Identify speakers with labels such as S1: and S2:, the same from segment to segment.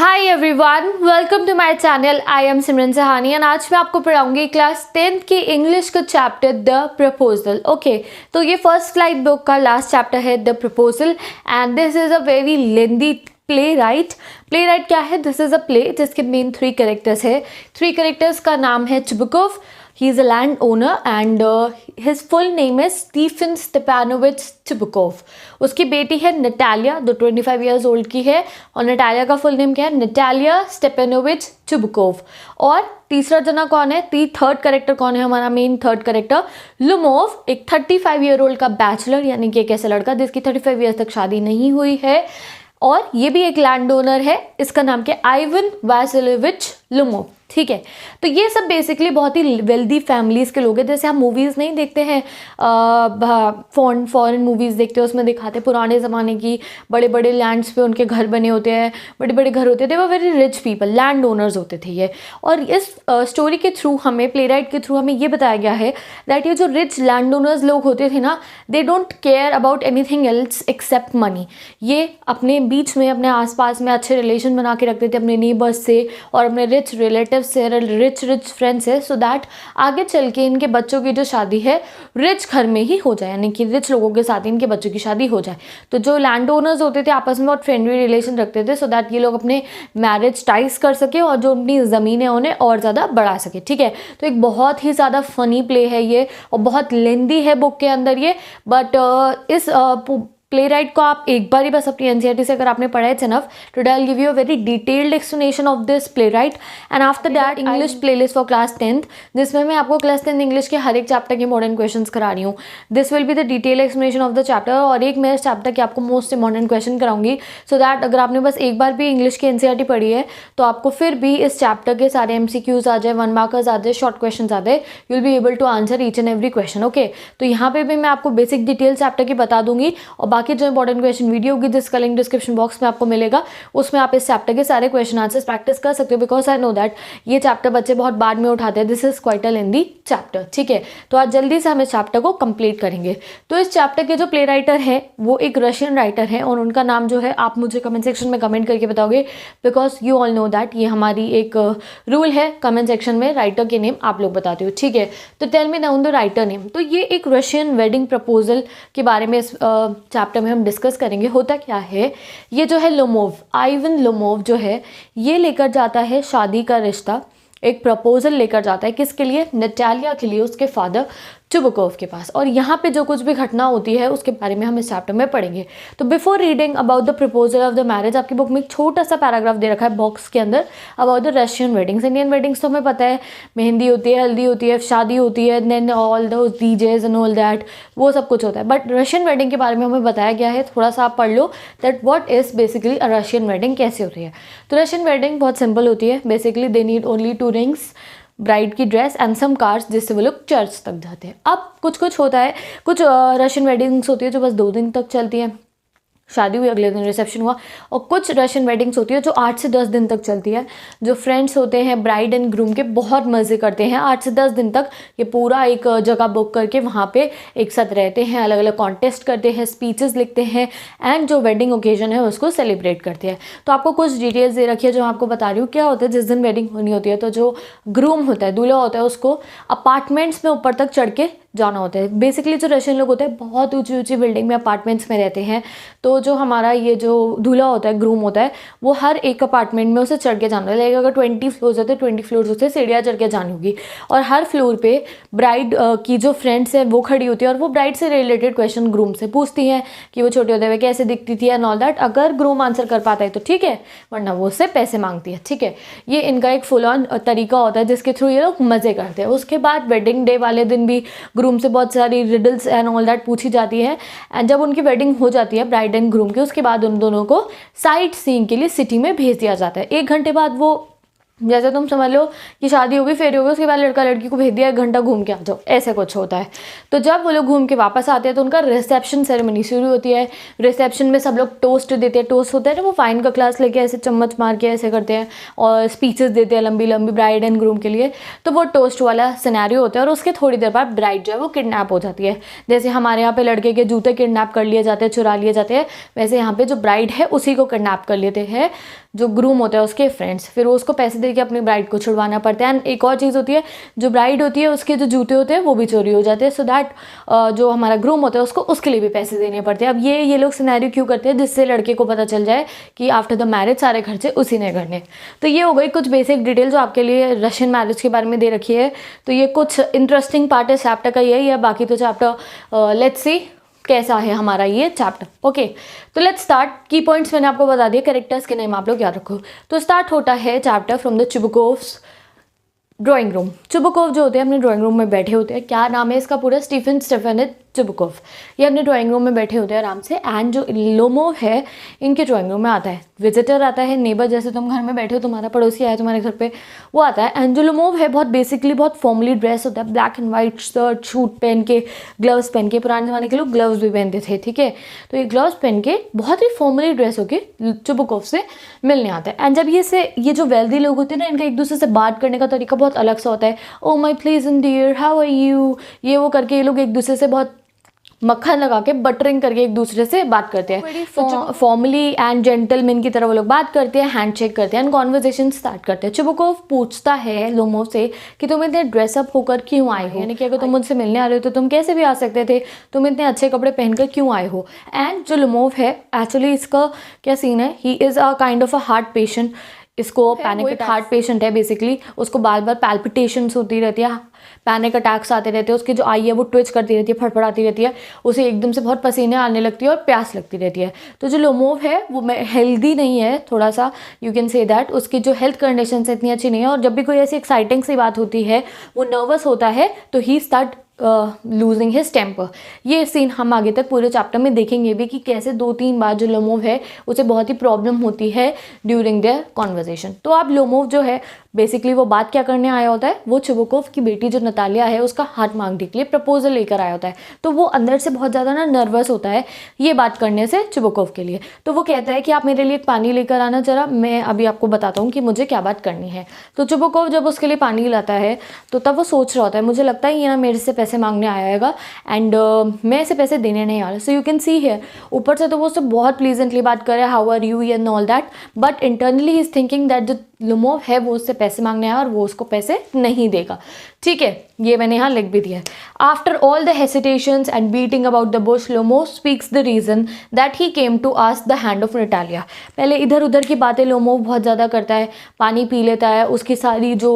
S1: Hi everyone, welcome to my channel. I am Simran Sahani and आज मैं आपको पढ़ाऊंगी क्लास 10th की इंग्लिश का चैप्टर द प्रपोजल। ओके, तो ये फर्स्ट फ्लाइट बुक का लास्ट चैप्टर है the proposal and this is a very lengthy play right क्या है? दिस इज़ अ प्ले जिसके मेन 3 कैरेक्टर्स है। 3 कैरेक्टर्स का नाम है Chubukov. He is a landowner and his full name is Stephen Stepanovich Chibukov। उसकी बेटी है नटालिया, जो 25 years old की है, और नटालिया का फुल नेम क्या है? Natalia Stepanovich Chubukov. और तीसरा जना कौन है? थर्ड कैरेक्टर कौन है? हमारा मेन थर्ड कैरेक्टर लुमोव, एक 35 year old का बैचलर, यानी कि एक ऐसा लड़का जिसकी 35 years तक शादी नहीं हुई है, और ये भी एक लैंड ओनर है। इसका नाम क्या? आइवन वासिलेविच लुमोव। ठीक है, तो ये सब बेसिकली बहुत ही वेल्दी फैमिलीज़ के लोग हैं। जैसे हम मूवीज़ नहीं देखते हैं, फॉरेन मूवीज़ देखते हैं, उसमें दिखाते हैं पुराने ज़माने की बड़े बड़े लैंड्स पे उनके घर बने होते हैं, बड़े बड़े घर होते थे, वो very rich people, land owners होते थे ये। और इस स्टोरी के थ्रू हमें, प्ले राइट के थ्रू हमें ये बताया गया है दैट ये जो रिच लैंड ओनर्स लोग होते थे ना, they don't care about anything else except money. ये अपने बीच में, अपने आसपास में अच्छे रिलेशन बना के रखते थे अपने नेबर्स से और अपने रिच रिलेटिव से, रिच फ्रेंड्स है, सो दैट आगे चल के इनके बच्चों की जो शादी है रिच घर में ही हो जाए, यानी कि रिच लोगों के साथ इनके बच्चों की शादी हो जाए। तो जो लैंड ओनर्स होते थे आपस में बहुत फ्रेंडली रिलेशन रखते थे, सो दैट ये लोग अपने मैरिज टाइज कर सके और जो अपनी ज़मीनें उन्हें और ज़्यादा बढ़ा सके। ठीक है, तो एक बहुत ही ज़्यादा फनी प्ले है ये और बहुत लेंदी है बुक के अंदर ये, बट इस प्ले राइट को आप एक बार ही बस अपनी एनसीईआरटी से अगर आपने पढ़ा है enough, today I will give you a very detailed explanation of this play right and after that English playlist for class 10th, जिसमें मैं आपको क्लास 10th इंग्लिश के हर एक चैप्टर के मॉडर्न क्वेश्चंस करा रही हूँ। This will be the detail explanation of the chapter, और एक मैं इस चैप्टर के आपको मोस्ट इंपॉर्टेंट क्वेश्चन कराऊंगी, सो दैट अगर आपने बस एक बार भी इंग्लिश की एनसीईआरटी पढ़ी है तो आपको फिर भी इस चैप्टर के सारे एमसीक्यूज आ जाए, 1 मार्कर्स आ जाए, शॉर्ट क्वेश्चन आ जाए, you will be able to answer each and every question. Okay, तो यहाँ पे भी मैं आपको बेसिक डिटेल चैप्टर की बता दूंगी और बाकी जो इंपॉर्टेंट क्वेश्चन वीडियो होगी जिसका लिंक डिस्क्रिप्शन बॉक्स में आपको मिलेगा, उसमें आप इस चैप्टर के सारे क्वेश्चन आंसर्स प्रैक्टिस कर सकते हो, बिकॉज आई नो दैट ये चैप्टर बच्चे बहुत बाद में उठाते हैं। This is quite a lengthy chapter. ठीक है, तो आज जल्दी से हम इस चैप्टर को कंप्लीट करेंगे। तो इस चैप्टर के जो प्ले राइटर है वो एक रशियन राइटर है और उनका नाम जो है आप मुझे कमेंट सेक्शन में कमेंट करके बताओगे, because you all know that ये हमारी एक रूल है, कमेंट सेक्शन में राइटर के नेम आप लोग बताते हो। ठीक है, तो tell me down the writer name. तो ये एक रशियन वेडिंग प्रपोजल के बारे में इस चैप्टर में हम डिस्कस करेंगे। होता क्या है, ये जो है लुमोव, आइवन लुमोव जो है, ये लेकर जाता है शादी का रिश्ता, एक प्रपोजल लेकर जाता है किसके लिए? नटालिया के लिए, उसके फादर चुबुकोव के पास। और यहाँ पे जो कुछ भी घटना होती है उसके बारे में हम इस चैप्टर में पढ़ेंगे। तो before reading about the proposal of the marriage, आपकी बुक में एक छोटा सा पैराग्राफ दे रखा है बॉक्स के अंदर about the Russian weddings. Indian weddings तो हमें पता है, मेहंदी होती है, हल्दी होती है, शादी होती है, then all those DJs and all that, वो सब कुछ होता है। बट रशियन वेडिंग के बारे में हमें बताया गया है, थोड़ा सा आप पढ़ लो that what is basically a Russian wedding, कैसे होती है। तो रशियन वेडिंग बहुत सिंपल होती है। Basically they need only 2 rings, bride की ड्रेस एंड सम कार्स, जिससे वो लोग चर्च तक जाते हैं। अब कुछ होता है, कुछ रशियन वेडिंग्स होती है जो बस 2 दिन तक चलती हैं, शादी हुई अगले दिन रिसेप्शन हुआ, और कुछ रशियन वेडिंग्स होती है जो 8 से 10 दिन तक चलती है। जो फ्रेंड्स होते हैं ब्राइड एंड ग्रूम के, बहुत मज़े करते हैं 8 से 10 दिन तक। ये पूरा एक जगह बुक करके वहाँ पे एक साथ रहते हैं, अलग अलग कॉन्टेस्ट करते हैं, स्पीचेस लिखते हैं एंड जो वेडिंग ओकेजन है उसको सेलिब्रेट करते हैं। तो आपको कुछ डिटेल्स दे रखी है जो मैं आपको बता रही हूँ। क्या होता है, जिस दिन वेडिंग होनी होती है तो जो ग्रूम होता है, दूल्हा होता है, उसको अपार्टमेंट्स में ऊपर तक चढ़ के जाना होता है। बेसिकली जो रशियन लोग होते हैं बहुत ऊंची ऊंची बिल्डिंग में, अपार्टमेंट्स में रहते हैं। तो जो हमारा ये जो दूल्हा होता है, ग्रूम होता है, वो हर एक अपार्टमेंट में उसे चढ़ के जाना है। लाइक अगर 20 फ्लोर्स होते हैं, 20 फ्लोर्स उसे सीढ़ियाँ चढ़ के जानी होगी, और हर फ्लोर पे ब्राइड की जो फ्रेंड्स है वो खड़ी होती है और वो ब्राइड से रिलेटेड क्वेश्चन ग्रूम से पूछती हैं कि वो छोटे होते हुए कैसे दिखती थी एंड ऑल दैट। अगर ग्रूम आंसर कर पाता है तो ठीक है, वरना वो उससे पैसे मांगती है। ठीक है, ये इनका एक फुल ऑन तरीका होता है जिसके थ्रू ये लोग मज़े करते हैं। उसके बाद वेडिंग डे वाले दिन भी ग्रूम से बहुत सारी रिडल्स एंड ऑल दैट पूछी जाती है। एंड जब उनकी वेडिंग हो जाती है ब्राइड एंड ग्रूम की, उसके बाद उन दोनों को साइट सीइंग के लिए सिटी में भेज दिया जाता है। 1 घंटे बाद वो जैसे तुम समझ लो कि शादी होगी, फेरी होगी, उसके बाद लड़का लड़की को भेज दिया 1 घंटा घूम के आ जाओ, ऐसे कुछ होता है। तो जब वो लोग घूम के वापस आते हैं तो उनका रिसेप्शन सेरेमनी शुरू होती है। रिसेप्शन में सब लोग टोस्ट देते हैं। टोस्ट होता है ना, वो फाइन का क्लास लेके ऐसे चम्मच मार के ऐसे करते हैं और स्पीचेस देते हैं लंबी लंबी ब्राइड एंड ग्रूम के लिए। तो वो टोस्ट वाला सिनेरियो होता है और उसके थोड़ी देर बाद ब्राइड जो है वो किडनैप हो जाती है। जैसे हमारे यहाँ पे लड़के के जूते किडनैप कर लिए जाते हैं, चुरा लिए जाते हैं, वैसे यहाँ पे जो ब्राइड है उसी को किडनैप कर लेते हैं जो ग्रूम होता है उसके फ्रेंड्स। फिर वो उसको पैसे दे के अपनी ब्राइड को छुड़वाना पड़ता है। एंड एक और चीज़ होती है, जो ब्राइड होती है उसके जो जूते होते हैं वो भी चोरी हो जाते हैं, सो दैट जो हमारा ग्रूम होता है उसको उसके लिए भी पैसे देने पड़ते हैं। अब ये लोग सिनेरियो क्यों करते हैं, जिससे लड़के को पता चल जाए कि आफ्टर द मैरिज सारे खर्चे उसी ने करने। तो ये हो गई कुछ बेसिक डिटेल जो आपके लिए रशियन मैरिज के बारे में दे रखी है। तो ये कुछ इंटरेस्टिंग पार्ट है चैप्टर का यही है। बाकी तो चैप्टर लेट्स सी कैसा है हमारा ये चैप्टर। ओके, तो लेट्स स्टार्ट। की पॉइंट्स मैंने आपको बता दिए, कैरेक्टर्स के नेम आप लोग याद रखो। तो स्टार्ट होता है chapter from the Chubukov's drawing room. Chubukov जो होते हैं अपने ड्राइंग रूम में बैठे होते हैं। क्या नाम है इसका पूरा? Stephen Stepanovich Chubukov. ये अपने ड्राइंग रूम में बैठे होते हैं आराम से। एंड जो लोमोव है इनके ड्राइंग रूम में आता है, विजिटर आता है, नेबर, जैसे तुम घर में बैठे हो, तुम्हारा पड़ोसी आया तुम्हारे घर पे, वो आता है। एंड जो लोमोव है बहुत बेसिकली बहुत फॉर्मली ड्रेस होता है, black and white shirt, shoot पहन के, ग्लव्स पहन के। पुराने ज़माने के लोग ग्लव्स भी पहनते थे, ठीक है। तो ये ग्लव्स पहन के बहुत ही फॉर्मली ड्रेस होके चुबुकोव से मिलने आता है। एंड जब ये जो वेल्दी लोग होते हैं ना, इनका एक दूसरे से बात करने का तरीका बहुत अलग सा होता है। Oh my pleasant dear, how are you, ये वो करके ये लोग एक दूसरे से बहुत मक्खन लगा के बटरिंग करके एक दूसरे से बात करते हैं। फॉर्मली एंड जेंटलमैन की तरह वो लोग बात करते हैं, हैंडशेक करते हैं एंड कॉन्वर्जेशन स्टार्ट करते हैं। चुबुकोव पूछता है लोमोव से कि तुम इतने ड्रेसअप होकर क्यों आए हो, यानी कि अगर तुम मुझसे मिलने आ रहे हो तो तुम कैसे भी आ सकते थे, तुम इतने अच्छे कपड़े पहनकर क्यों आए हो। एंड जो लोमोव है एक्चुअली इसका क्या सीन है, he is a kind of a heart patient. इसको पैनिक हार्ट पेशेंट है बेसिकली। उसको बार बार पैल्पिटेशंस होती रहती है, पैनिक अटैक्स आते रहते हैं, उसकी जो आई है वो ट्विच करती रहती है, फड़फड़ाती रहती है, उसे एकदम से बहुत पसीने आने लगती है और प्यास लगती रहती है। तो जो लोमोव है वो हेल्दी नहीं है, थोड़ा सा यू कैन से दैट। उसकी जो हेल्थ कंडीशन इतनी अच्छी नहीं है और जब भी कोई ऐसी एक्साइटिंग सी बात होती है वो नर्वस होता है, तो ही स्टार्ट लूजिंग हिज टेम्पर। ये सीन हम आगे तक पूरे चैप्टर में देखेंगे भी कि कैसे 2-3 बार जो लोमोव है उसे बहुत ही प्रॉब्लम होती है ड्यूरिंग देयर कॉन्वर्जेशन। तो अब लोमोव जो है बेसिकली वो बात क्या करने आया होता है, वो चुबुकोव की बेटी जो नतालिया है उसका हाथ मांगने के लिए प्रपोजल लेकर आया होता है। तो वो अंदर से बहुत ज़्यादा ना नर्वस होता है ये बात करने से चुबुकोव के लिए। तो वो कहता है कि आप मेरे लिए पानी लेकर आना जरा, मैं अभी आपको बताता हूँ कि मुझे क्या बात करनी है। तो चुबुकोव जब उसके लिए पानी लाता है तो तब वो सोच रहा होता है, मुझे लगता है ये ना मेरे से पैसे मांगने आएगा एंड मैं इसे पैसे देने नहीं आ रहा। So you can see here, ऊपर से तो वो उससे बहुत प्लीजेंटली बात कर रहा है, how are you and all that, but internally he is thinking that जो लोमोव है वो उससे पैसे मांगने आया और वो उसको पैसे नहीं देगा। ठीक है, ये मैंने यहाँ लिख भी दिया है। After all the hesitations and beating about the bush, Lomov speaks the reason that he came to ask the hand of Natalia. पहले इधर उधर की बातें लोमोव बहुत ज़्यादा करता है, पानी पी लेता है, उसकी सारी जो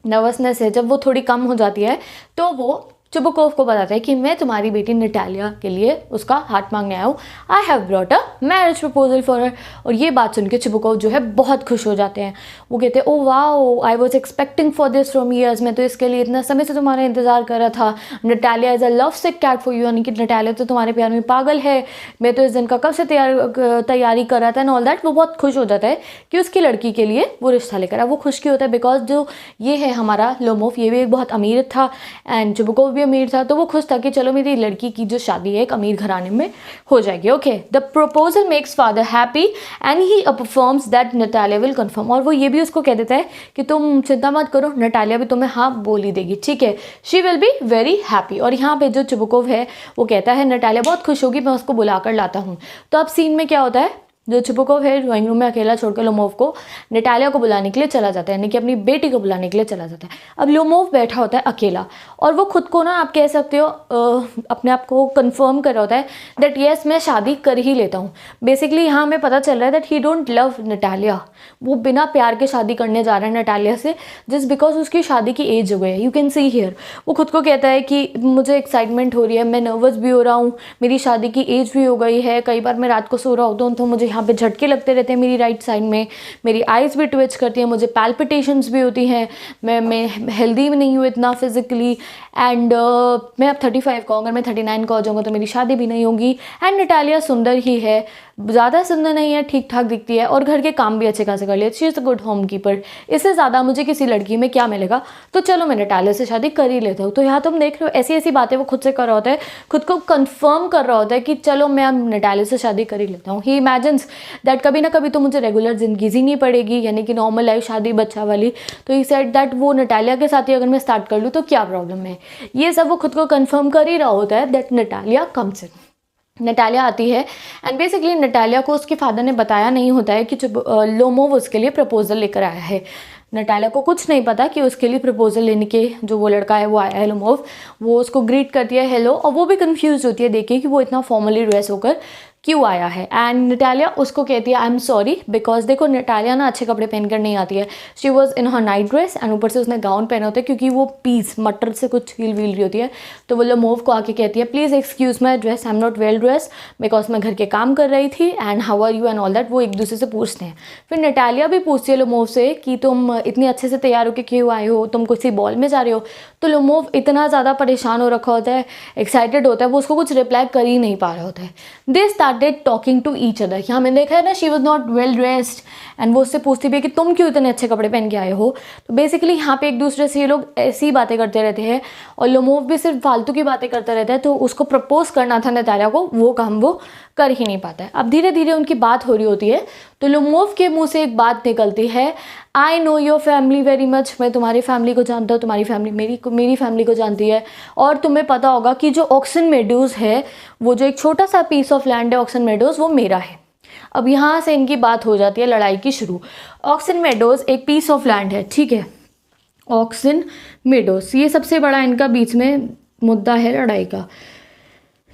S1: नर्वसनेस है जब वो थोड़ी कम हो जाती है तो वो चुबुकोव को बताता है कि मैं तुम्हारी बेटी नटालिया के लिए उसका हाथ मांगने आया हूँ। I have brought a marriage proposal for her. और ये बात सुन के चुबुकोव जो है बहुत खुश हो जाते हैं। वो कहते हैं, oh wow, I was expecting for this from years, मैं तो इसके लिए इतना समय से तुम्हारा इंतजार कर रहा था। Natalia is a love sick cat for you, यानी कि नटालिया तो तुम्हारे प्यार में पागल है, मैं तो इस दिन का कब से तैयारी कर रहा था एंड ऑल दैट। वो बहुत खुश हो जाता है कि उसकी लड़की के लिए वो रिश्ता लेकर आया। वो खुश क्यों होता है, बिकॉज जो ये है हमारा लोमोव, ये भी एक बहुत अमीर था एंड चुबुकोव अमीर था, तो वो खुश था कि चलो मेरी लड़की की जो शादी है एक अमीर घराने में हो जाएगी। Okay, the proposal makes father happy and he affirms that Natalia will confirm. और वो ये भी उसको कह देता है कि तुम चिंता मत करो, नटालिया भी तुम्हें हाँ बोल ही देगी, ठीक है, she will be very happy. और यहाँ पे जो चुबुकोव है वो कहता है नटालिया बहुत खुश होगी, मैं उसको बुलाकर लाता हूँ। तो अब सीन में क्या होता है, जो चुबुकोव है ड्राइंग रूम में अकेला छोड़कर लोमोव को नटालिया को बुलाने के लिए चला जाता है, यानी कि अपनी बेटी को बुलाने के लिए चला जाता है। अब लोमोव बैठा होता है अकेला और वो खुद को ना आप कह सकते हो अपने आप को कंफर्म कर रहा होता है दैट येस मैं शादी कर ही लेता हूँ। बेसिकली यहाँ हमें पता चल रहा है that he don't love Natalia, वो बिना प्यार के शादी करने जा रहा है नटालिया से जस्ट बिकॉज उसकी शादी की एज हो गई है। यू कैन सी हियर, वो खुद को कहता है कि मुझे एक्साइटमेंट हो रही है, मैं नर्वस भी हो रहा हूँ, मेरी शादी की एज भी हो गई है, कई बार मैं रात को सो रहा होता हूँ तो मुझे यहाँ पे झटके लगते रहते हैं मेरी राइट साइड में, मेरी आइज़ भी ट्विच करती हैं, मुझे पैल्पिटेशंस भी होती हैं, मैं हेल्दी भी नहीं हूँ इतना फिजिकली एंड मैं अब 35 का हूँ, अगर मैं 39 का हो जाऊँगा तो मेरी शादी भी नहीं होगी। एंड नटालिया सुंदर ही है, ज़्यादा सुंदर नहीं है, ठीक ठाक दिखती है और घर के काम भी अच्छे खासे कर लिया, she is a good home keeper, इससे ज़्यादा मुझे किसी लड़की में क्या मिलेगा, तो चलो मैं नटालिया से शादी कर ही लेता हूँ। तो यहाँ तुम देख रहे हो ऐसी ऐसी बातें वो खुद से कर रहा होता है, खुद को कंफर्म कर रहा होता है कि चलो मैं अब नटालिया से शादी कर ही लेता हूँ। ही इमेजिन्स दैट कभी ना कभी तो मुझे रेगुलर ज़िंदगी जीनी पड़ेगी, यानी कि नॉर्मल लाइफ, शादी बच्चा वाली। तो ही सेड दैट वो नटालिया के साथ ही अगर मैं स्टार्ट कर लूँ तो क्या प्रॉब्लम है, ये सब वो खुद को कंफर्म कर ही रहा होता है। That Natalia comes in, Natalia आती है एंड बेसिकली नटालिया को उसके फादर ने बताया नहीं होता है कि जो लोमोव उसके लिए प्रपोजल लेकर आया है। नटालिया को कुछ नहीं पता कि उसके लिए प्रपोजल लेने के जो वो लड़का है वो आया है लोमोव। वो उसको ग्रीट करती है हेलो, और वो भी कंफ्यूज होती है देखिए कि वो इतना फॉर्मली ड्रेस होकर क्यों आया है। एंड नटालिया उसको कहती है आई एम सॉरी, बिकॉज देखो नटालिया ना अच्छे कपड़े पहनकर नहीं आती है, she was in her night dress and ऊपर से उसने गाउन पहना होता है क्योंकि वो पीस मटर से कुछ हिल विल रही होती है। तो वो लोमोव को आके कहती है please excuse my dress, I am not well dress, because मैं घर के काम कर रही थी and how are you and all that. वो एक दूसरे से पूछते हैं। फिर नटालिया भी पूछती है लोमोव से कि तुम इतनी अच्छे से तैयार होकर क्यों आए हो, तुम किसी बॉल में जा रहे हो। तो लोमोव इतना ज़्यादा परेशान हो रखा होता है, एक्साइटेड होता है, वो उसको कुछ रिप्लाई कर ही नहीं पा रहा होता है। They started talking to each other. यहाँ मैंने देखा है ना, she was not well dressed and वो उससे पूछती भी है कि तुम क्यों इतने अच्छे कपड़े पहन के आए हो। तो बेसिकली यहाँ पे एक दूसरे से ये लोग ऐसी बातें करते रहते हैं और लोमोव भी सिर्फ फालतू की बातें करता रहता है। तो उसको प्रपोज करना था नटालिया को, वो काम वो कर ही नहीं पाता है। अब धीरे धीरे उनकी बात हो रही होती है तो लोमोव के मुंह से एक बात निकलती है, I know your family very much, मैं तुम्हारी फैमिली को जानता हूँ, तुम्हारी फैमिली मेरी फैमिली को जानती है। और तुम्हें पता होगा कि जो ऑक्सन मेडोज है, वो जो एक छोटा सा पीस ऑफ लैंड है ऑक्सन मेडोज, वो मेरा है। अब यहाँ से इनकी बात हो जाती है लड़ाई की शुरू। ऑक्सन मेडोज एक पीस ऑफ लैंड है, ठीक है, ऑक्सन मेडोज, ये सबसे बड़ा इनका बीच में मुद्दा है लड़ाई का।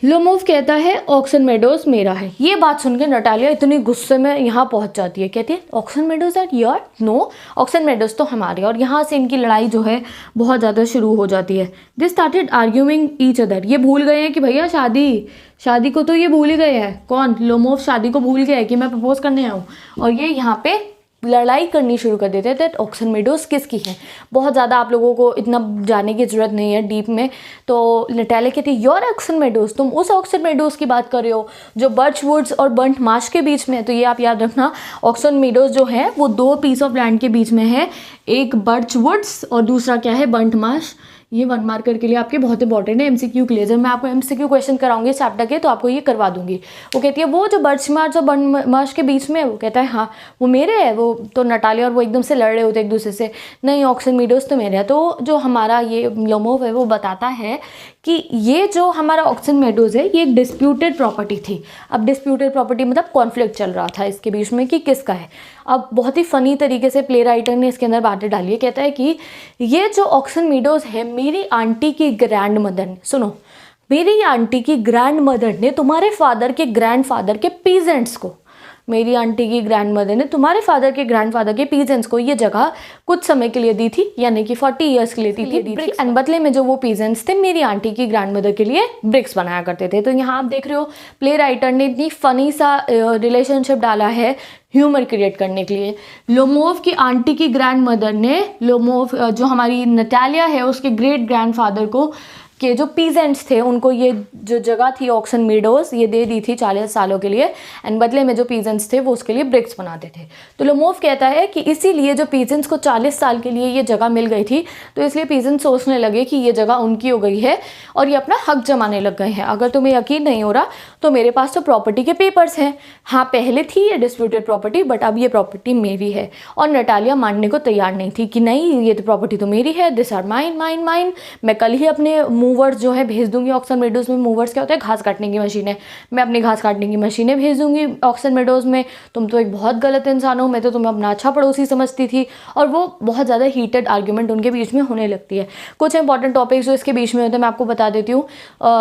S1: लोमोव कहता है ऑक्सन मेडोज मेरा है। ये बात सुनकर नटालिया इतनी गुस्से में यहाँ पहुँच जाती है, कहती है oxen meadows at your, no oxen meadows तो हमारे। और यहाँ से इनकी लड़ाई जो है बहुत ज़्यादा शुरू हो जाती है। They started arguing each other. ये भूल गए हैं कि भैया शादी को तो ये भूल ही गए हैं। कौन? लोमोव शादी को भूल गया है कि मैं प्रपोज करने आऊँ, और ये यहाँ पे लड़ाई करनी शुरू कर देते हैं दैट ऑक्सन मेडोज किसकी है। बहुत ज़्यादा आप लोगों को इतना जाने की ज़रूरत नहीं है डीप में। तो नटालिया कहती है योर ऑक्सन मेडोज, तुम उस ऑक्सन मेडोज की बात कर रहे हो जो बर्च वुड्स और बर्ंट मार्श के बीच में है। तो ये आप याद रखना, ऑक्सन मेडोज जो है वो दो पीस ऑफ लैंड के बीच में है, एक बर्च वुड्स और दूसरा क्या है, बर्ंट मार्श। ये 1 मार्कर के लिए आपके बहुत इंपॉर्टेंट है एमसीक्यू के लिए। जब मैं आपको एमसीक्यू क्वेश्चन कराऊंगी इस चैप्टर के तो आपको ये करवा दूंगी। वो कहती है वो जो बर्च मार्च और बर्न मार्श के बीच में है, वो कहता है हाँ वो मेरे है। वो तो नटालिया और वो एकदम से लड़ रहे होते एक दूसरे से, नहीं ऑक्सन मेडोज तो मेरे है। तो जो हमारा ये लोमोव है वो बताता है कि ये जो हमारा ऑक्सन मेडोज है ये एक डिस्प्यूटेड प्रॉपर्टी थी। अब डिस्प्यूटेड प्रॉपर्टी मतलब कॉन्फ्लिक्ट चल रहा था इसके बीच में कि किसका है। अब बहुत ही फ़नी तरीके से प्ले राइटर ने इसके अंदर बातें डाली है। कहता है कि ये जो ऑक्सन मेडोज है मेरी आंटी की ग्रैंड मदर ने, सुनो, मेरी आंटी की ग्रैंड मदर ने तुम्हारे फादर के ग्रैंडफादर के पीजेंट्स को, मेरी आंटी की ग्रैंड मदर ने तुम्हारे फादर के ग्रैंडफादर के पीजेंट्स को ये जगह कुछ समय के लिए दी थी, यानी कि 40 ईयर्स के लिए दी थी। एंड बदले में जो वो पीजेंट्स थे मेरी आंटी की ग्रैंड मदर के लिए ब्रिक्स बनाया करते थे। तो यहाँ आप देख रहे हो प्ले राइटर ने इतनी फनी सा रिलेशनशिप डाला है ह्यूमर क्रिएट करने के लिए। लोमोव की आंटी की ग्रैंड मदर ने लोमोव जो हमारी नटालिया है उसके ग्रेट ग्रैंडफादर को के जो पीजेंट्स थे उनको ये जो जगह थी ऑक्सन मेडोज ये दे दी थी 40 सालों के लिए। एंड बदले में जो पीजेंट्स थे वो उसके लिए ब्रिक्स बनाते थे। तो लोमोव कहता है कि इसीलिए जो पीजेंट्स को 40 साल के लिए ये जगह मिल गई थी तो इसलिए पीजेंट्स सोचने लगे कि ये जगह उनकी हो गई है और ये अपना हक जमाने लग गए हैं। अगर तुम्हें यकीन नहीं हो रहा तो मेरे पास तो प्रॉपर्टी के पेपर्स हैं। हाँ पहले थी ये डिस्प्यूटेड प्रॉपर्टी बट अब ये प्रॉपर्टी मेरी है। और नटालिया मानने को तैयार नहीं थी कि नहीं ये तो प्रॉपर्टी तो मेरी है, this are mine mine mine. मैं कल ही अपने मूवर्स जो है भेज दूंगी ऑक्सन मेडोज में। मूवर्स क्या होता है? घास काटने की मशीनें। मैं अपनी घास काटने की मशीनें भेज दूंगी ऑक्सन मेडोज में। तुम तो एक बहुत गलत इंसान हो, मैं तो तुम्हें अपना अच्छा पड़ोसी समझती थी। और वो बहुत ज़्यादा हीटेड आर्ग्यूमेंट उनके बीच में होने लगती है। कुछ इंपॉर्टेंट टॉपिक्स जो इसके बीच में होते हैं मैं आपको बता देती हूँ।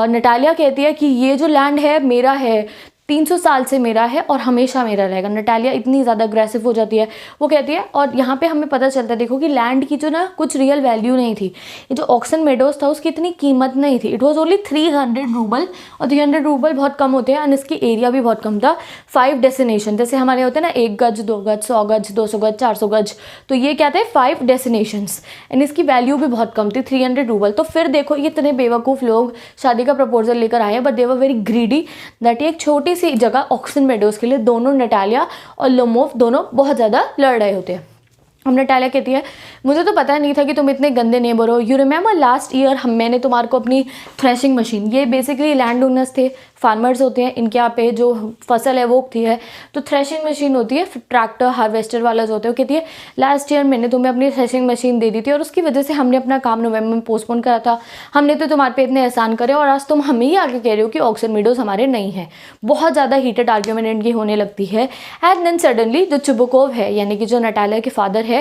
S1: नटालिया कहती है कि ये जो लैंड है मेरा है, 300 साल से मेरा है और हमेशा मेरा रहेगा। नटालिया इतनी ज़्यादा अग्रेसिव हो जाती है। वो कहती है, और यहाँ पे हमें पता चलता है देखो कि लैंड की जो ना कुछ रियल वैल्यू नहीं थी। ये जो ऑक्सन मेडोज था उसकी इतनी कीमत नहीं थी। इट वाज ओनली 300 रूबल, और 300 रूबल बहुत कम होते हैं एंड इसकी एरिया भी बहुत कम था। 5 डेस्टिनेशन जैसे हमारे होते हैं ना 1 गज, 2 गज, 100 गज, 200 गज, 400 गज, तो ये क्या थे 5 डेस्टिनेशंस एंड इसकी वैल्यू भी बहुत कम थी 300 रूबल। तो फिर देखो ये इतने बेवकूफ़ लोग शादी का प्रपोजल लेकर आए but they were very greedy that एक छोटी छोटी सी जगह ऑक्सन मेडोज के लिए दोनों नटालिया और लोमोव दोनों बहुत ज़्यादा लड़ रहे होते हैं। अब नटालिया कहती है मुझे तो पता नहीं था कि तुम इतने गंदे नेबर हो। यू रिमेंबर लास्ट ईयर मैंने तुम्हारे को अपनी थ्रेशिंग मशीन, ये बेसिकली लैंड ओनर्स थे, फार्मर्स होते हैं, इनके यहाँ पे जो फसल है वो उगती है तो थ्रेशिंग मशीन होती है, ट्रैक्टर हार्वेस्टर वाला जो होता है। वो कहती है लास्ट ईयर मैंने तुम्हें अपनी थ्रेशिंग मशीन दे दी थी और उसकी वजह से हमने अपना काम नवंबर में पोस्टपोन करा था। हमने तो तुम्हारे पे इतने एहसान करे और आज तुम हमें ही आगे कह रहे हो कि ऑक्सन मेडोज हमारे नहीं है। बहुत ज़्यादा हीटेड आर्ग्यूमेंट इनकी होने लगती है। एंड देन सडनली जो चुबुकोव है यानी कि जो नटालिया के फादर है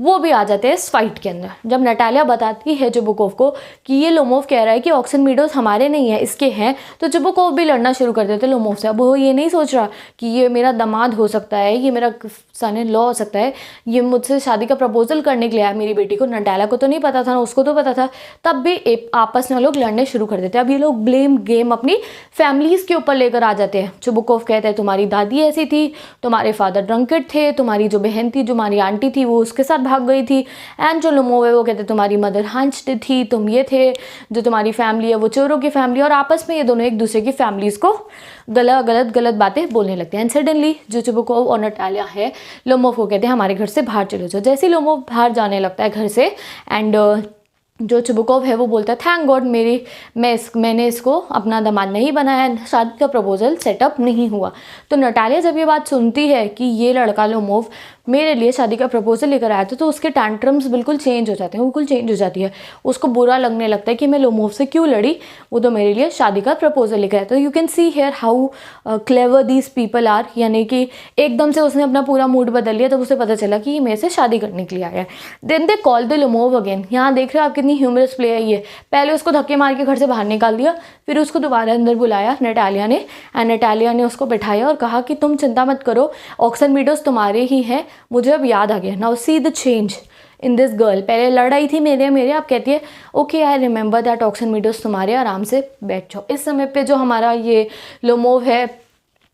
S1: वो भी आ जाते हैं इस फाइट के अंदर। जब नटालिया बताती है चुबुकोव को कि ये लोमोव कह रहा है कि ऑक्सन मेडोज हमारे नहीं है इसके हैं, तो चुबुकोव भी लड़ना शुरू कर देते लोमोव से। अब वो ये नहीं सोच रहा कि ये मेरा दामाद हो सकता है, ये मेरा सन इन लॉ हो सकता है, ये मुझसे शादी का प्रपोजल करने के लिए आया मेरी बेटी को। नटालिया को तो नहीं पता था ना उसको तो पता था। तब भी आपस में लोग लड़ने शुरू कर देते हैं। अब ये लोग ब्लेम गेम अपनी फैमिलीज़ के ऊपर लेकर आ जाते हैं। चुबुकोव कहते हैं तुम्हारी दादी ऐसी थी, तुम्हारे फादर ड्रंकेड थे, तुम्हारी जो बहन थी, जो हमारी आंटी थी वो उसके साथ भाग गई थी। एंड जो लोमोव है वो कहते तुम्हारी मदर हंच्ड थी, तुम ये थे, जो तुम्हारी फैमिली है वो चोरों की फैमिली। और आपस में ये दोनों एक दूसरे की फैमिलीज़ को गलत बातें बोलने लगते हैं। एंड सडनली जो चुबुकोव और नटालिया है लोमोव को कहते हैं हमारे घर से बाहर चले जाओ। जैसे ही लोमोव बाहर जाने लगता है घर से एंड जो चुबुकोव है वो बोलता है थैंक गॉड मैंने इसको अपना दामाद नहीं बनाया, शादी का प्रपोजल सेटअप नहीं हुआ। तो नटालिया जब ये बात सुनती है कि ये लड़का लोमोव मेरे लिए शादी का प्रपोजल लेकर आया था तो उसके टैंट्रम्स बिल्कुल चेंज हो जाते हैं, बिल्कुल चेंज हो जाती है। उसको बुरा लगने लगता है कि मैं लोमोव से क्यों लड़ी, वो तो मेरे लिए शादी का प्रपोजल लेकर आया था। You can see here how clever these people are, यानी कि एकदम से उसने अपना पूरा मूड बदल लिया जब उसे पता चला कि ये मेरे से शादी करने के लिए आया है। Then they call the Lomov again. यहाँ देख रहे हो आप कितनी ह्यूमरस प्ले है ये। पहले उसको धक्के मार के घर से बाहर निकाल दिया, फिर उसको दोबारा अंदर बुलाया नटालिया ने, एंड नटालिया ने उसको बैठाया और कहा कि तुम चिंता मत करो, ऑक्सन मेडोज तुम्हारे ही हैं, मुझे अब याद आ गया। Now see the change in this girl. पहले लड़ाई थी मेरे आप कहती है okay I remember that oxen meadows तुम्हारे, आराम से बैठ जाओ। इस समय पे जो हमारा ये लोमोव है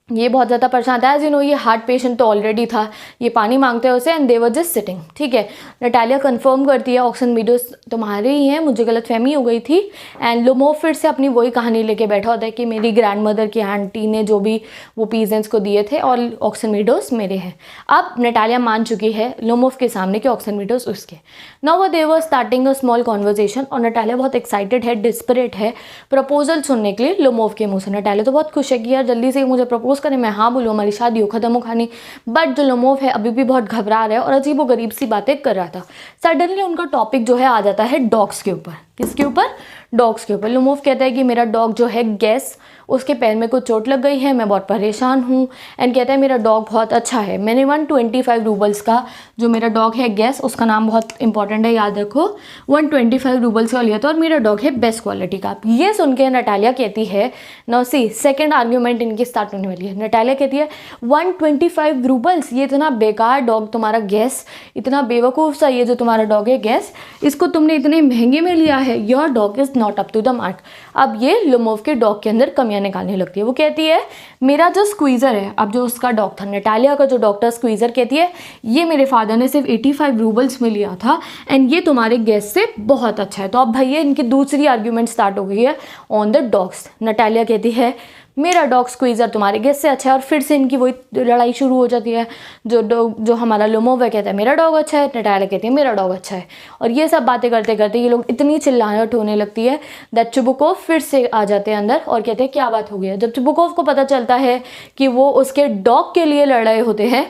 S1: ये बहुत ज़्यादा परेशान था। एज यू नो ये हार्ट पेशेंट तो ऑलरेडी था, ये पानी मांगते हैं उसे and they were just sitting. ठीक है, नटालिया कंफर्म करती है ऑक्सन मेडोज तुम्हारे ही हैं, मुझे गलतफहमी हो गई थी। एंड लोमोव फिर से अपनी वही कहानी लेके बैठा होता है कि मेरी ग्रैंड मदर की आंटी ने जो भी वो पीजेंट्स को दिए थे और ऑक्सन मेडोज मेरे हैं। अब नटालिया मान चुकी है लोमोव के सामने कि ऑक्सन मेडोज उसके। Now they were starting a small conversation और नटालिया बहुत एक्साइटेड है, डिस्परेट है प्रपोजल सुनने के लिए लोमोव के मुँह से। नटालिया तो बहुत खुश है कि यार जल्दी से मुझे प्रपोज करें, मैं हाँ बोलूँ, हमारी शादी हो, खत्म हो कहानी। बट जो लोमोव है अभी भी बहुत घबरा रहा है और अजीब व गरीब सी बातें कर रहा था। सडनली उनका टॉपिक जो है आ जाता है डॉग्स के ऊपर। किसके ऊपर? डॉग्स के ऊपर। लोमोव कहता है कि मेरा डॉग जो है गैस, उसके पैर में कुछ चोट लग गई है, मैं बहुत परेशान हूँ। एंड कहता है मेरा डॉग बहुत अच्छा है, मैंने 125 रूबल्स का जो मेरा डॉग है गैस, उसका नाम बहुत इंपॉर्टेंट है याद रखो, 125 रूबल्स का लिया था और मेरा डॉग है बेस्ट क्वालिटी का। ये सुन के नटालिया कहती है, नाउ सी सेकेंड आर्ग्यूमेंट इनकी स्टार्ट होने वाली है। नटालिया कहती है 125 रूबल्स, ये इतना बेकार डॉग तुम्हारा गैस, इतना बेवकूफ़ सा ये जो तुम्हारा डॉग है गैस, इसको तुमने इतने महंगे में लिया है, your dog is not up to the mark. अब ये लोमोव के डॉग के अंदर कमियां निकालने लगती है। वो कहती है मेरा जो स्क्वीज़र है, अब जो उसका डॉग था नटालिया का जो डॉक्टर स्क्वीज़र, कहती है ये मेरे फादर ने सिर्फ 85 रूबल्स में लिया था एंड ये तुम्हारे गैस से बहुत अच्छा है। तो अब भैया इनकी दूसरी आर्ग्यूमेंट स्टार्ट हो गई है ऑन द डॉग्स। नटालिया कहती है मेरा डॉग स्क्वीज़र तुम्हारे गैस से अच्छा है और फिर से इनकी वही लड़ाई शुरू हो जाती है। जो हमारा लोमोव है कहता है मेरा डॉग अच्छा है, नटालिया कहती है मेरा डॉग अच्छा है। और ये सब बातें करते करते ये लोग इतनी चिल्लाहट होने लगती है दैट चुबुकोव फिर से आ जाते हैं अंदर और कहते हैं क्या बात हो गई है। जब चुबुकोव को पता चलता है कि वो उसके डॉग के लिए लड़ रहे होते हैं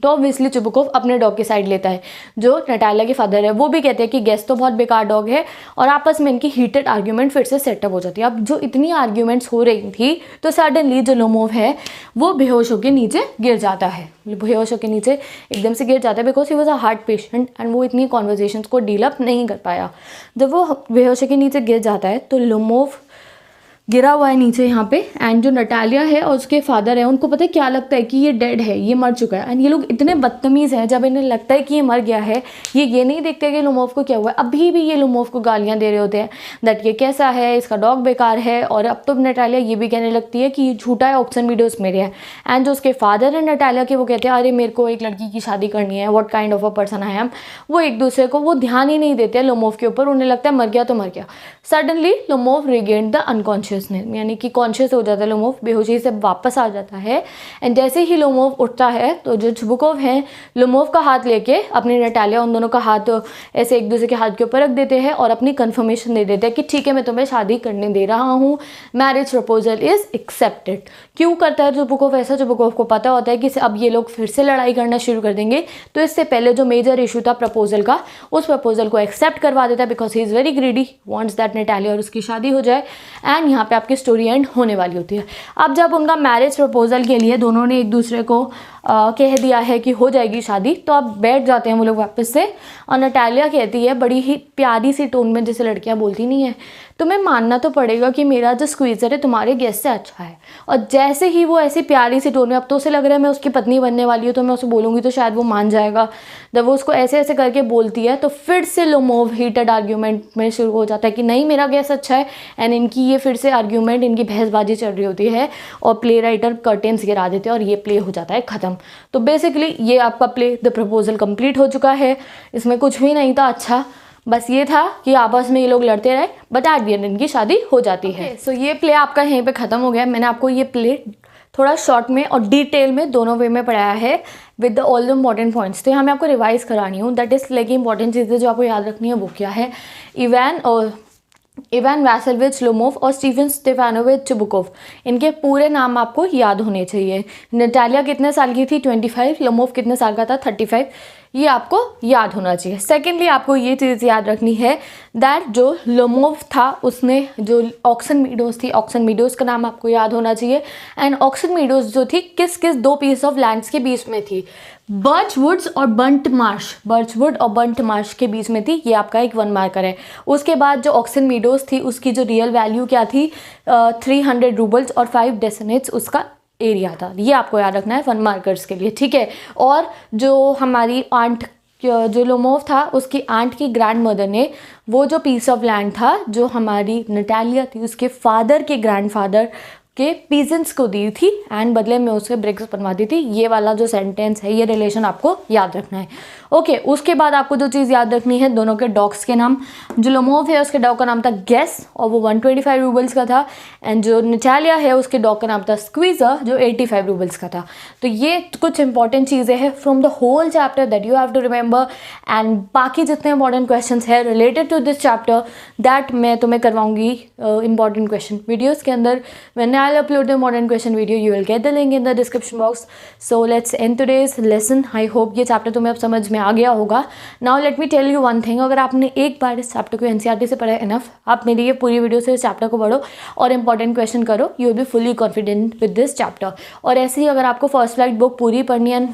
S1: तो ऑब्वियसली चुबुकोव अपने डॉग की साइड लेता है। जो नटालिया के फादर है वो भी कहते हैं कि गैस तो बहुत बेकार डॉग है और आपस में इनकी हीटेड आर्ग्यूमेंट फिर से सेटअप हो जाती है। अब जो इतनी आर्ग्यूमेंट्स हो रही थी तो सडनली जो लोमोव है वो बेहोश होकर नीचे गिर जाता है, बेहोश होकर नीचे एकदम से गिर जाता है because he was a heart patient and वो इतनी कॉन्वर्जेशंस को डील अप नहीं कर पाया। जब वो बेहोश होकर नीचे गिर जाता है तो लोमोव गिरा हुआ है नीचे यहाँ पे एंड जो नटालिया है और उसके फादर है उनको पता है क्या लगता है कि ये डेड है, ये मर चुका है। एंड ये लोग इतने बदतमीज़ हैं, जब इन्हें लगता है कि ये मर गया है ये नहीं देखते कि लोमोव को क्या हुआ है। अभी भी ये लोमोव को गालियाँ दे रहे होते हैं दैट ये कैसा है, इसका डॉग बेकार है। और अब तो नटालिया ये भी कहने लगती है कि ये झूठा है, ऑक्सन मेडोज मेरे है। एंड जो उसके फादर है नटालिया के वो कहते हैं अरे मेरे को एक लड़की की शादी करनी है, what kind of a person I am. वो एक दूसरे को वो ध्यान ही नहीं देते लोमोव के ऊपर, उन्हें लगता है मर गया तो मर गया। Suddenly Lomov regained the unconscious. Consciousness, यानी कि कॉन्शियस हो जाता है लोमोव, बेहोशी से वापस आ जाता है। एंड जैसे ही लोमोव उठता है तो जो चुबुकोव हैं लोमोव का हाथ लेके अपनी नटालिया उन दोनों का हाथ ऐसे एक दूसरे के हाथ के ऊपर रख देते हैं और अपनी कन्फर्मेशन दे देते हैं कि ठीक है मैं तुम्हें शादी करने दे रहा हूँ, मैरिज प्रपोजल इज़ एक्सेप्टेड। क्यों करता है चुबुकोव ऐसा? चुबुकोव को पता होता है कि अब ये लोग फिर से लड़ाई करना शुरू कर देंगे, तो इससे पहले जो मेजर इशू था प्रपोजल का, उस प्रपोजल को एक्सेप्ट करवा देता है because he is very greedy, wants that Natalia और उसकी शादी हो जाए। एंड यहाँ पे आपकी स्टोरी एंड होने वाली होती है। अब जब उनका मैरिज प्रपोजल के लिए दोनों ने एक दूसरे को कह दिया है कि हो जाएगी शादी, तो अब बैठ जाते हैं वो लोग वापस से, और नटालिया कहती है बड़ी ही प्यारी सी टोन में, जैसे लड़कियां बोलती नहीं है, तुम्हें मानना तो पड़ेगा कि मेरा जो स्क्वीज़र है तुम्हारे गेस्ट से अच्छा है। और जैसे ही वो ऐसी प्यारी सी टोन में, अब तो उसे लग रहा है मैं उसकी पत्नी बनने वाली हूँ तो मैं उसे बोलूँगी तो शायद वो मान जाएगा, जब वो उसको ऐसे ऐसे करके बोलती है तो फिर से लोमोव हीटेड आर्ग्यूमेंट में शुरू हो जाता है कि नहीं मेरा गेस्ट अच्छा है। एंड इनकी ये फिर से आर्ग्यूमेंट, इनकी बहसबाजी चल रही होती है और प्ले राइटर कर्टेन्स गिरा देते हैं और ये प्ले हो जाता है ख़त्म। तो बेसिकली ये आपका प्ले द प्रपोजल कंप्लीट हो चुका है। इसमें कुछ भी नहीं था अच्छा, बस ये था कि आपस में ये लोग लड़ते रहे, बट एट द एंड इनकी शादी हो जाती है। सो ये प्ले आपका यहीं पे ख़त्म हो गया। मैंने आपको ये प्ले थोड़ा शॉर्ट में और डिटेल में दोनों वे में पढ़ाया है with the all the important points. तो यहाँ मैं आपको रिवाइज करानी हूँ, दैट इज़ लाइक इंपॉर्टेंट चीज़ें जो आपको याद रखनी है वो क्या है। इवान वैसेलोविच लोमोव और स्टीफन स्टेफानोविच चुबुकोव, इनके पूरे नाम आपको याद होने चाहिए। नटालिया कितने साल की थी? 25। लोमोव कितने साल का था? 35। ये आपको याद होना चाहिए। सेकेंडली आपको ये चीज़ याद रखनी है दैट जो लोमोव था उसने जो ऑक्सन मीडोज़ थी, ऑक्सन मीडोज़ का नाम आपको याद होना चाहिए। एंड ऑक्सन मीडोज़ जो थी किस किस दो पीस ऑफ लैंड्स के बीच में थी? बर्चवुड्स और बंट मार्श, बर्चवुड और बंट मार्श के बीच में थी। ये आपका एक 1 मार्कर है। उसके बाद जो ऑक्सन मीडोज़ थी उसकी जो रियल वैल्यू क्या थी? 300 रूबल्स और 5 डेसिनेट्स उसका एरिया था। ये आपको याद रखना है 1 मार्कर्स के लिए, ठीक है। और जो हमारी आंट, जो लोमोव था उसकी आंट की ग्रैंड मदर ने वो जो पीस ऑफ लैंड था जो हमारी नटालिया थी उसके फादर के ग्रैंडफादर के पीजेंट्स को दी थी एंड बदले में उसके ब्रिक्स बनवा दी थी। ये वाला जो सेंटेंस है, ये रिलेशन आपको याद रखना है। ओके, उसके बाद आपको जो चीज़ याद रखनी है, दोनों के डॉग्स के नाम। जो लोमोव है उसके डॉग का नाम था गेस और वो 125 रूबल्स का था। एंड जो नटालिया है उसके डॉग का नाम था स्क्वीज़र जो 85 रूबल्स का था। तो ये कुछ इंपॉर्टेंट चीज़ें हैं from the whole chapter that you have to remember. And बाकी जितने इंपॉर्टेंट क्वेश्चन है related to this chapter that मैं तुम्हें करवाऊंगी इंपॉर्टेंट क्वेश्चन वीडियोज़ के अंदर। When I'll upload the modern question video, you will get the link in the description box. So let's end today's lesson. I hope ये chapter तुम्हें अब समझ में आ गया होगा। Now let me tell you one thing, अगर आपने एक बार इस चैप्टर को NCERT से पढ़ा है इनफ, आप मेरी ये पूरी वीडियो से इस चैप्टर को पढ़ो और इंपॉर्टेंट क्वेश्चन करो, you will be fully confident with this chapter. और ऐसे ही अगर आपको फर्स्ट फ्लाइट बुक पूरी पढ़नी है,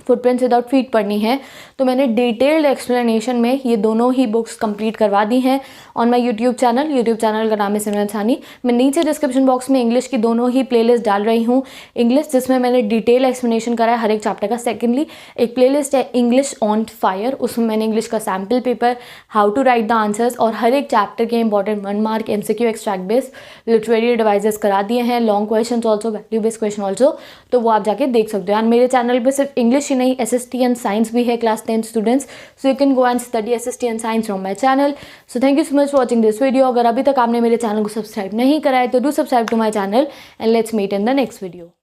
S1: फुटप्रिंट्स विदाउट फीट पढ़नी है, तो मैंने डिटेल्ड एक्सप्लेनेशन में ये दोनों ही बुक्स कंप्लीट करवा दी हैं ऑन माय यूट्यूब चैनल का नाम है सिमरन सानी। मैं नीचे डिस्क्रिप्शन बॉक्स में इंग्लिश की दोनों ही प्लेलिस्ट डाल रही हूँ। इंग्लिश जिसमें मैंने डिटेल एक्सप्लेनेशन करा है हर एक चैप्टर का। सेकेंडली एक प्लेलिस्ट है इंग्लिश ऑन फायर, उसमें मैंने इंग्लिश का sample paper, how to write the answers और हर एक चैप्टर के important 1 mark MCQ extract based literary devices करा दिए हैं, long question also, value based question also, तो वो आप जाके देख सकते हो। एंड मेरे चैनल पर सिर्फ इंग्लिश ही नहीं, SST एंड साइंस भी है class 10 students, so you can go and study SST and science from my channel. So thank you so much for watching this video. अगर अभी तक आपने मेरे चैनल को सब्सक्राइब नहीं करा है तो do subscribe to my channel and let's meet in the next video.